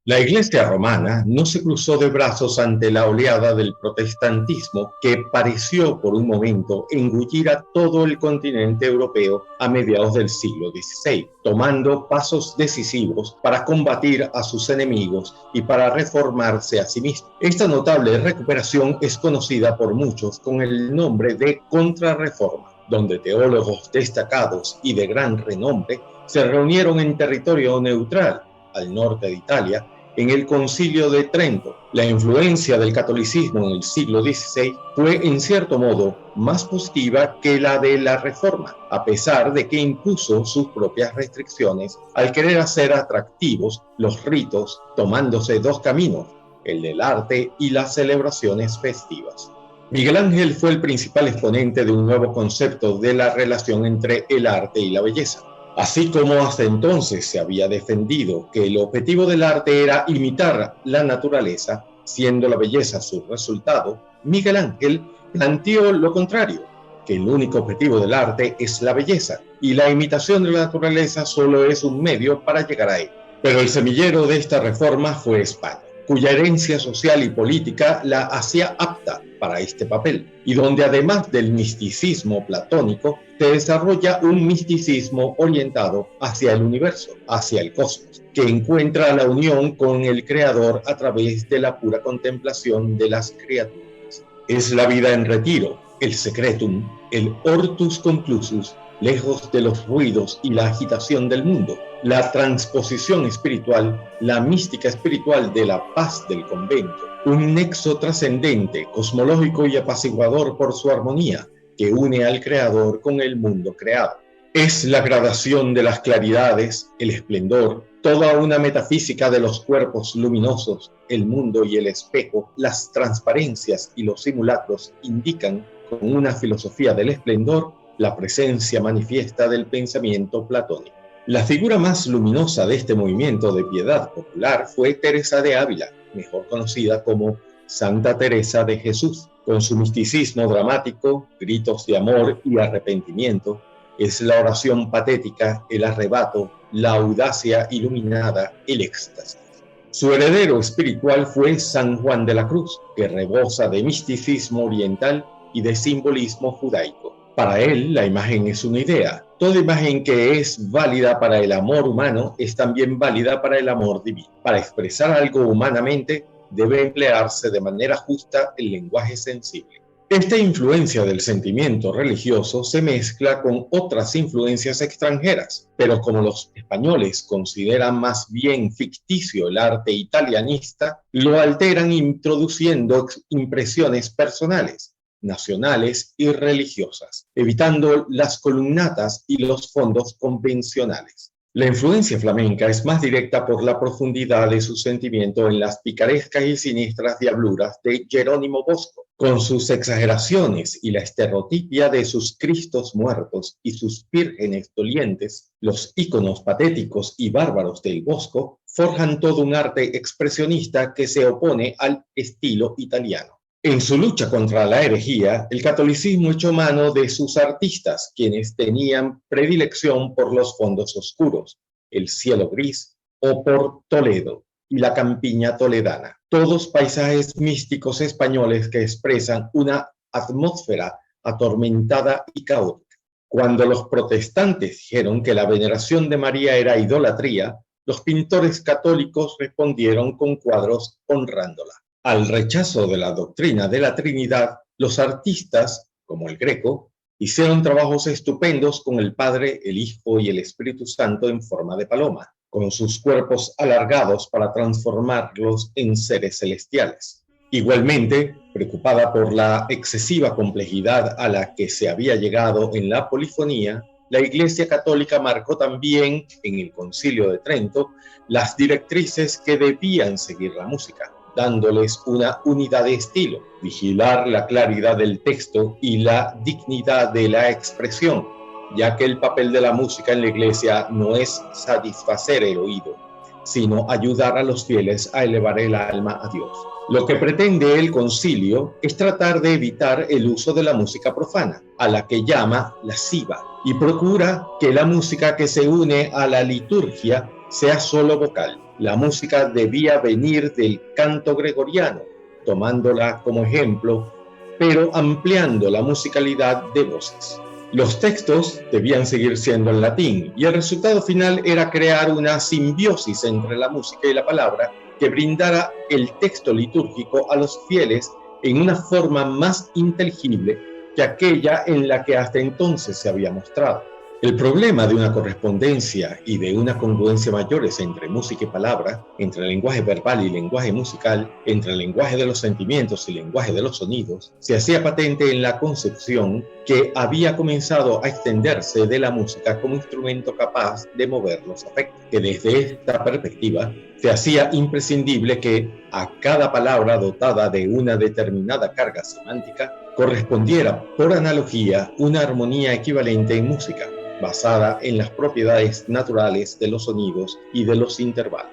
La Iglesia romana no se cruzó de brazos ante la oleada del protestantismo que pareció por un momento engullir a todo el continente europeo a mediados del siglo XVI, tomando pasos decisivos para combatir a sus enemigos y para reformarse a sí mismo. Esta notable recuperación es conocida por muchos con el nombre de Contrarreforma, donde teólogos destacados y de gran renombre se reunieron en territorio neutral, al norte de Italia, en el Concilio de Trento. La influencia del catolicismo en el siglo XVI fue, en cierto modo, más positiva que la de la Reforma, a pesar de que impuso sus propias restricciones al querer hacer atractivos los ritos, tomándose dos caminos, el del arte y las celebraciones festivas. Miguel Ángel fue el principal exponente de un nuevo concepto de la relación entre el arte y la belleza. Así como hasta entonces se había defendido que el objetivo del arte era imitar la naturaleza, siendo la belleza su resultado, Miguel Ángel planteó lo contrario, que el único objetivo del arte es la belleza y la imitación de la naturaleza solo es un medio para llegar a él. Pero el semillero de esta reforma fue España, cuya herencia social y política la hacía apta para este papel, y donde además del misticismo platónico, se desarrolla un misticismo orientado hacia el universo, hacia el cosmos, que encuentra la unión con el Creador a través de la pura contemplación de las criaturas. Es la vida en retiro, el secretum, el hortus conclusus, lejos de los ruidos y la agitación del mundo, la transposición espiritual, la mística espiritual de la paz del convento, un nexo trascendente, cosmológico y apaciguador por su armonía, que une al Creador con el mundo creado. Es la gradación de las claridades, el esplendor, toda una metafísica de los cuerpos luminosos, el mundo y el espejo, las transparencias y los simulacros indican, con una filosofía del esplendor, la presencia manifiesta del pensamiento platónico. La figura más luminosa de este movimiento de piedad popular fue Teresa de Ávila, mejor conocida como Santa Teresa de Jesús. Con su misticismo dramático, gritos de amor y arrepentimiento, es la oración patética, el arrebato, la audacia iluminada, el éxtasis. Su heredero espiritual fue San Juan de la Cruz, que rebosa de misticismo oriental y de simbolismo judaico. Para él, la imagen es una idea. Toda imagen que es válida para el amor humano es también válida para el amor divino. Para expresar algo humanamente, debe emplearse de manera justa el lenguaje sensible. Esta influencia del sentimiento religioso se mezcla con otras influencias extranjeras, pero como los españoles consideran más bien ficticio el arte italianista, lo alteran introduciendo impresiones personales, nacionales y religiosas, evitando las columnatas y los fondos convencionales. La influencia flamenca es más directa por la profundidad de su sentimiento en las picarescas y siniestras diabluras de Jerónimo Bosco, con sus exageraciones y la estereotipia de sus Cristos muertos y sus vírgenes dolientes. Los íconos patéticos y bárbaros del Bosco forjan todo un arte expresionista que se opone al estilo italiano. En su lucha contra la herejía, el catolicismo echó mano de sus artistas, quienes tenían predilección por los fondos oscuros, el cielo gris o por Toledo y la campiña toledana. Todos paisajes místicos españoles que expresan una atmósfera atormentada y caótica. Cuando los protestantes dijeron que la veneración de María era idolatría, los pintores católicos respondieron con cuadros honrándola. Al rechazo de la doctrina de la Trinidad, los artistas, como el Greco, hicieron trabajos estupendos con el Padre, el Hijo y el Espíritu Santo en forma de paloma, con sus cuerpos alargados para transformarlos en seres celestiales. Igualmente, preocupada por la excesiva complejidad a la que se había llegado en la polifonía, la Iglesia Católica marcó también, en el Concilio de Trento, las directrices que debían seguir la música, dándoles una unidad de estilo, vigilar la claridad del texto y la dignidad de la expresión, ya que el papel de la música en la iglesia no es satisfacer el oído, sino ayudar a los fieles a elevar el alma a Dios. Lo que pretende el concilio es tratar de evitar el uso de la música profana, a la que llama lasciva, y procura que la música que se une a la liturgia sea solo vocal. La música debía venir del canto gregoriano, tomándola como ejemplo, pero ampliando la musicalidad de voces. Los textos debían seguir siendo en latín y el resultado final era crear una simbiosis entre la música y la palabra que brindara el texto litúrgico a los fieles en una forma más inteligible que aquella en la que hasta entonces se había mostrado. El problema de una correspondencia y de una congruencia mayores entre música y palabra, entre el lenguaje verbal y lenguaje musical, entre el lenguaje de los sentimientos y el lenguaje de los sonidos, se hacía patente en la concepción que había comenzado a extenderse de la música como instrumento capaz de mover los afectos, que desde esta perspectiva se hacía imprescindible que a cada palabra dotada de una determinada carga semántica correspondiera por analogía una armonía equivalente en música, basada en las propiedades naturales de los sonidos y de los intervalos.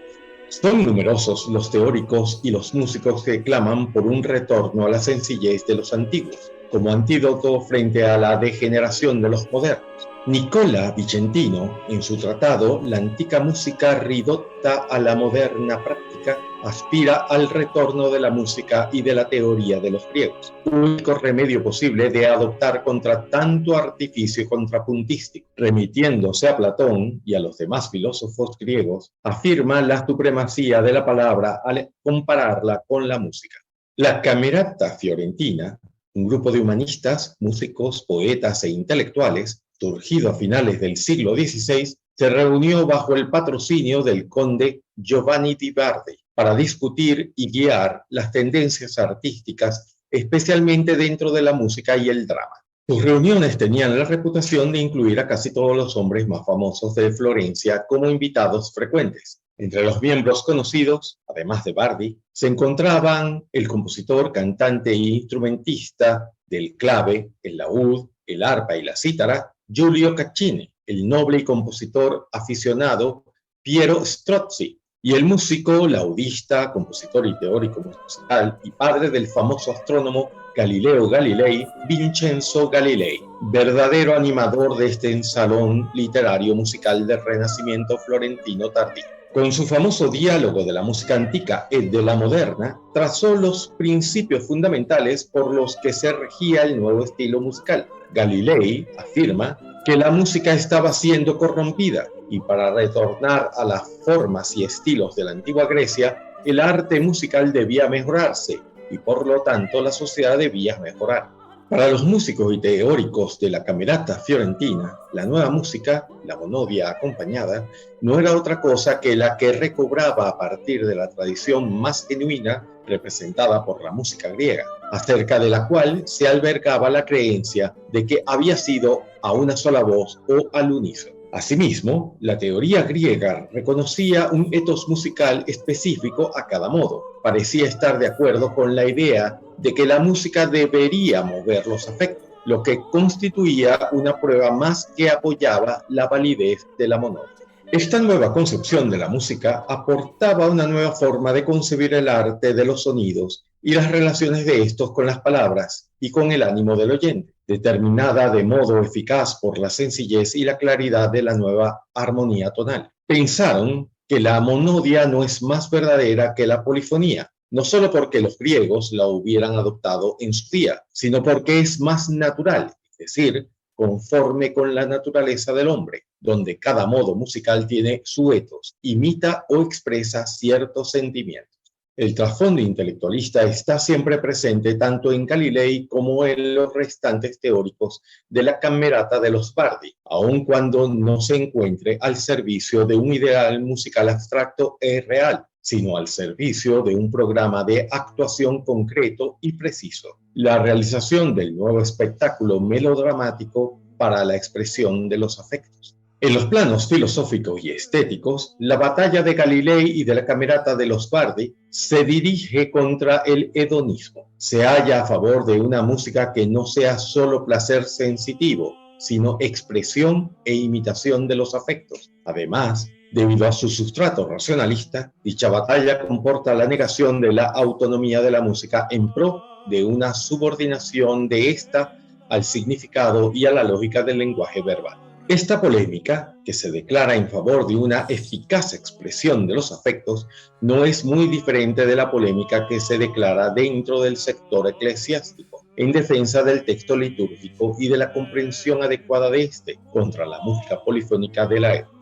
Son numerosos los teóricos y los músicos que claman por un retorno a la sencillez de los antiguos, como antídoto frente a la degeneración de los modernos. Nicola Vicentino, en su tratado La antica música ridotta a la moderna práctica, aspira al retorno de la música y de la teoría de los griegos, único remedio posible de adoptar contra tanto artificio contrapuntístico. Remitiéndose a Platón y a los demás filósofos griegos, afirma la supremacía de la palabra al compararla con la música. La Camerata Fiorentina, un grupo de humanistas, músicos, poetas e intelectuales, surgido a finales del siglo XVI, se reunió bajo el patrocinio del conde Giovanni di Bardi para discutir y guiar las tendencias artísticas, especialmente dentro de la música y el drama. Sus reuniones tenían la reputación de incluir a casi todos los hombres más famosos de Florencia como invitados frecuentes. Entre los miembros conocidos, además de Bardi, se encontraban el compositor, cantante e instrumentista del clave, el laúd, el arpa y la cítara, Giulio Caccini, el noble y compositor aficionado Piero Strozzi, y el músico, laudista, compositor y teórico musical y padre del famoso astrónomo Galileo Galilei, Vincenzo Galilei, verdadero animador de este salón literario musical del Renacimiento florentino tardío. Con su famoso diálogo de la música antica y de la moderna, trazó los principios fundamentales por los que se regía el nuevo estilo musical. Galilei afirma que la música estaba siendo corrompida y para retornar a las formas y estilos de la antigua Grecia, el arte musical debía mejorarse y por lo tanto la sociedad debía mejorar. Para los músicos y teóricos de la Camerata Fiorentina, la nueva música, la monodia acompañada, no era otra cosa que la que recobraba a partir de la tradición más genuina representada por la música griega, acerca de la cual se albergaba la creencia de que había sido a una sola voz o al unísono. Asimismo, la teoría griega reconocía un etos musical específico a cada modo. Parecía estar de acuerdo con la idea de que la música debería mover los afectos, lo que constituía una prueba más que apoyaba la validez de la monodia. Esta nueva concepción de la música aportaba una nueva forma de concebir el arte de los sonidos y las relaciones de estos con las palabras y con el ánimo del oyente, determinada de modo eficaz por la sencillez y la claridad de la nueva armonía tonal. Pensaron que la monodia no es más verdadera que la polifonía, no solo porque los griegos la hubieran adoptado en su día, sino porque es más natural, es decir, conforme con la naturaleza del hombre, donde cada modo musical tiene su etos, imita o expresa ciertos sentimientos. El trasfondo intelectualista está siempre presente tanto en Galilei como en los restantes teóricos de la Camerata de los Bardi, aun cuando no se encuentre al servicio de un ideal musical abstracto e real, sino al servicio de un programa de actuación concreto y preciso, la realización del nuevo espectáculo melodramático para la expresión de los afectos. En los planos filosóficos y estéticos, la batalla de Galilei y de la Camerata de los Bardi se dirige contra el hedonismo. Se halla a favor de una música que no sea solo placer sensitivo, sino expresión e imitación de los afectos. Además, debido a su sustrato racionalista, dicha batalla comporta la negación de la autonomía de la música en pro de una subordinación de esta al significado y a la lógica del lenguaje verbal. Esta polémica, que se declara en favor de una eficaz expresión de los afectos, no es muy diferente de la polémica que se declara dentro del sector eclesiástico, en defensa del texto litúrgico y de la comprensión adecuada de este, contra la música polifónica de la época.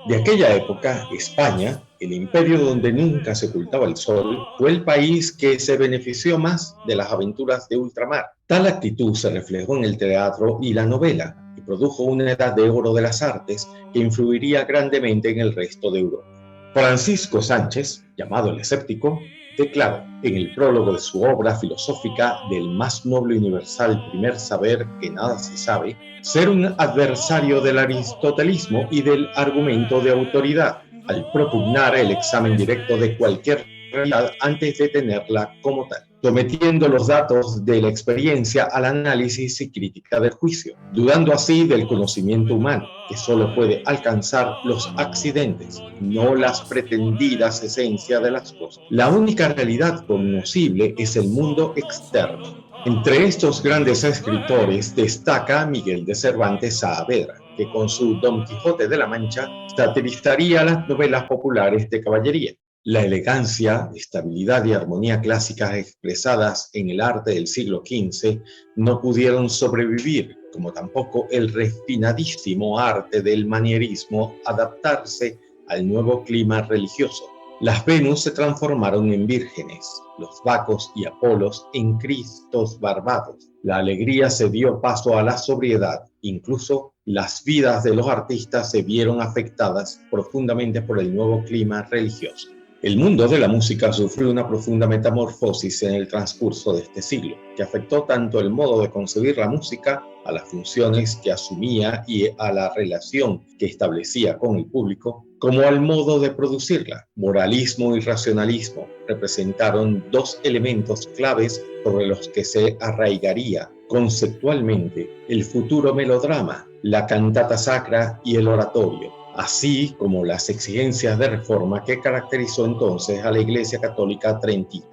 De aquella época, España, el imperio donde nunca se ocultaba el sol, fue el país que se benefició más de las aventuras de ultramar. Tal actitud se reflejó en el teatro y la novela y produjo una edad de oro de las artes que influiría grandemente en el resto de Europa. Francisco Sánchez, llamado el escéptico, declaró en el prólogo de su obra filosófica del más noble y universal primer saber que nada se sabe, ser un adversario del aristotelismo y del argumento de autoridad, al propugnar el examen directo de cualquier realidad antes de tenerla como tal, sometiendo los datos de la experiencia al análisis y crítica del juicio, dudando así del conocimiento humano, que solo puede alcanzar los accidentes, no las pretendidas esencias de las cosas. La única realidad cognoscible es el mundo externo. Entre estos grandes escritores destaca Miguel de Cervantes Saavedra, que con su Don Quijote de la Mancha satirizaría las novelas populares de caballería. La elegancia, estabilidad y armonía clásicas expresadas en el arte del siglo XV no pudieron sobrevivir, como tampoco el refinadísimo arte del manierismo adaptarse al nuevo clima religioso. Las Venus se transformaron en vírgenes, los Bacos y Apolos en Cristos barbados. La alegría se dio paso a la sobriedad, incluso las vidas de los artistas se vieron afectadas profundamente por el nuevo clima religioso. El mundo de la música sufrió una profunda metamorfosis en el transcurso de este siglo, que afectó tanto el modo de concebir la música, a las funciones que asumía y a la relación que establecía con el público, como al modo de producirla. Moralismo y racionalismo representaron dos elementos claves sobre los que se arraigaría conceptualmente el futuro melodrama, la cantata sacra y el oratorio, así como las exigencias de reforma que caracterizó entonces a la Iglesia Católica Trentina.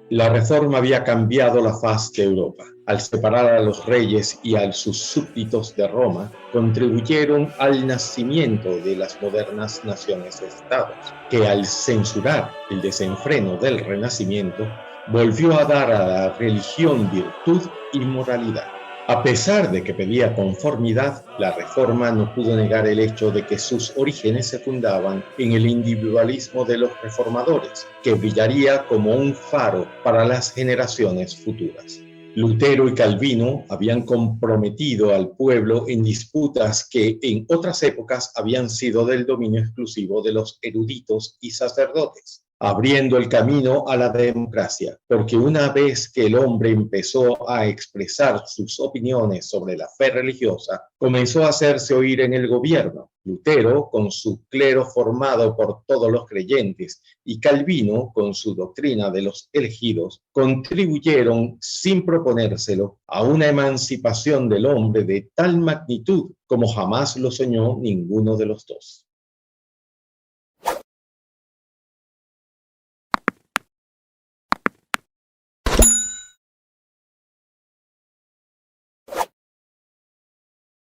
La reforma había cambiado la faz de Europa. Al separar a los reyes y a sus súbditos de Roma, contribuyeron al nacimiento de las modernas naciones-estados, que al censurar el desenfreno del Renacimiento, volvió a dar a la religión virtud y moralidad. A pesar de que pedía conformidad, la reforma no pudo negar el hecho de que sus orígenes se fundaban en el individualismo de los reformadores, que brillaría como un faro para las generaciones futuras. Lutero y Calvino habían comprometido al pueblo en disputas que en otras épocas habían sido del dominio exclusivo de los eruditos y sacerdotes, abriendo el camino a la democracia, porque una vez que el hombre empezó a expresar sus opiniones sobre la fe religiosa, comenzó a hacerse oír en el gobierno. Lutero, con su clero formado por todos los creyentes, y Calvino, con su doctrina de los elegidos, contribuyeron, sin proponérselo, a una emancipación del hombre de tal magnitud como jamás lo soñó ninguno de los dos.